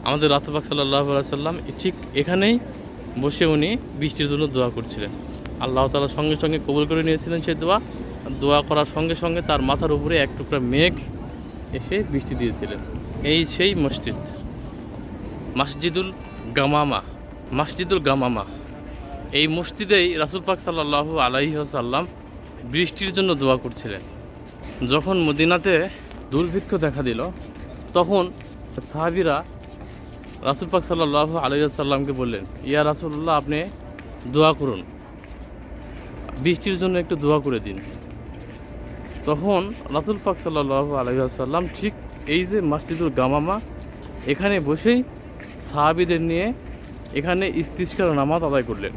আমাদের রাসূল পাক সাল্লাল্লাহু আলাইহি সাল্লাম ঠিক এখানেই বসে উনি বৃষ্টির জন্য দোয়া করছিলেন। আল্লাহ তাআলা সঙ্গে সঙ্গে কবুল করে নিয়েছিলেন সেই দোয়া করার সঙ্গে সঙ্গে তার মাথার উপরে এক টুকরা মেঘ এসে বৃষ্টি দিয়েছিলেন। এই সেই মসজিদ মসজিদুল গামামা। মসজিদুল গামামা এই মসজিদেই রাসূল পাক সাল্লাল্লাহু আলাইহি ওয়াসাল্লাম বৃষ্টির জন্য দোয়া করছিলেন। যখন মদিনাতে দুর্ভিক্ষ দেখা দিল তখন সাহাবীরা রাসূল পাক সাল্লাল্লাহু আলাইহি ওয়াসাল্লামকে বললেন, ইয়া রাসূলুল্লাহ, আপনি দোয়া করুন, বৃষ্টির জন্য একটু দোয়া করে দিন। তখন রাসূল পাক সাল্লাল্লাহু আলাইহি ওয়াসাল্লাম ঠিক এই যে মসজিদুল গামামা এখানে বসেই সাহাবীদের নিয়ে এখানে ইস্তিসকার নামাজ আদায় করলেন।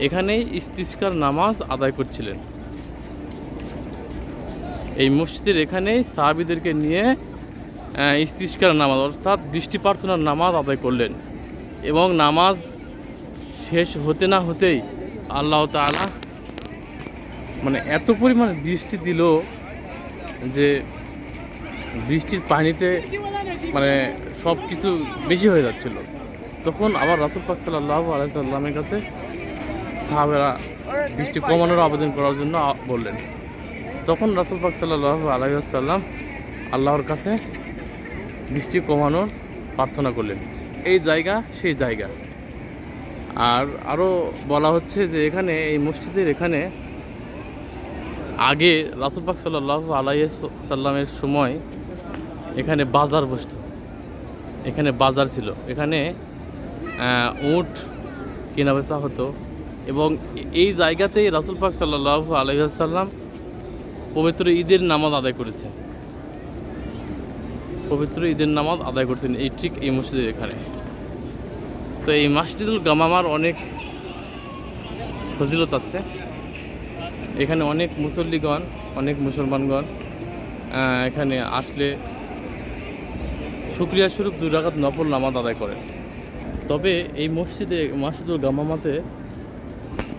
এখানেই ইস্তিসকার নামাজ আদায় করছিলেন। এই মসজিদের এখানেই সাহাবীদেরকে নিয়ে ইস্তিসকার নামাজ অর্থাৎ বৃষ্টি প্রার্থনার নামাজ আদায় করলেন। এবং নামাজ শেষ হতে না হতেই আল্লাহ তাআলা মানে এত পরিমাণ বৃষ্টি দিল যে বৃষ্টির পানিতে মানে সব কিছু বেশি হয়ে যাচ্ছিল। তখন আবার রাসূল পাক সাল্লাল্লাহু আলাইহি সাল্লামের কাছে সাহাবারা বৃষ্টি কমানোর আবেদন করার জন্য বললেন। তখন রাসূল পাক সাল্লাল্লাহু আলাইহি সাল্লাম আল্লাহর কাছে বৃষ্টি কমানোর প্রার্থনা করলেন। এই জায়গা সেই জায়গা। আর আরও বলা হচ্ছে যে এখানে এই মসজিদের এখানে আগে রাসূল পাক সাল্লাল্লাহু আলাইহি সাল্লামের সময় এখানে বাজার বসতো। এখানে বাজার ছিল, এখানে উট কেনাবেচা হতো এবং এই জায়গাতেই রাসূল পাক সাল্লাল্লাহু আলাইহি সাল্লাম পবিত্র ঈদের নামাজ আদায় করেছেন। পবিত্র ঈদের নামাজ আদায় করছেন এই ঠিক এই মসজিদের এখানে। তো এই মসজিদুল গামামার অনেক ফজিলত আছে। এখানে অনেক মুসল্লিগণ, অনেক মুসলমানগণ এখানে আসলে শুকরিয়া স্বরূপ 2 রাকাত নফল নামাজ আদায় করেন। তবে এই মসজিদুল গামামাতে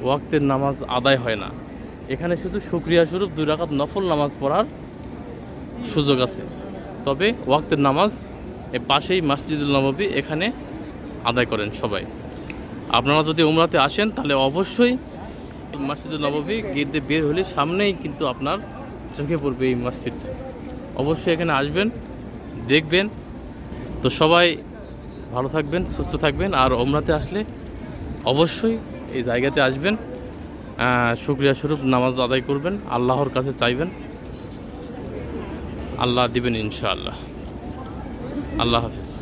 ওয়াক্তের নামাজ আদায় হয় না। এখানে শুধু শুকরিয়া স্বরূপ 2 রাকাত নফল নামাজ পড়ার সুযোগ আছে। তবে ওয়াক্তের নামাজ এর পাশেই মসজিদুল নববী, এখানে আদায় করেন সবাই। আপনারা যদি উমরাতে আসেন তাহলে অবশ্যই মসজিদুল নববী গেট দিয়ে বের হলে সামনেই কিন্তু আপনার চোখে পড়বে এই মসজিদটা। অবশ্যই এখানে আসবেন, দেখবেন। তো সবাই ভালো থাকবেন, সুস্থ থাকবেন। আর উমরাতে আসলে অবশ্যই এই জায়গাতে আসবেন, শুকরিয়া স্বরূপ নামাজ আদায় করবেন, আল্লাহর কাছে চাইবেন, আল্লাহ দিবেন ইনশাআল্লাহ। আল্লাহ হাফিজ।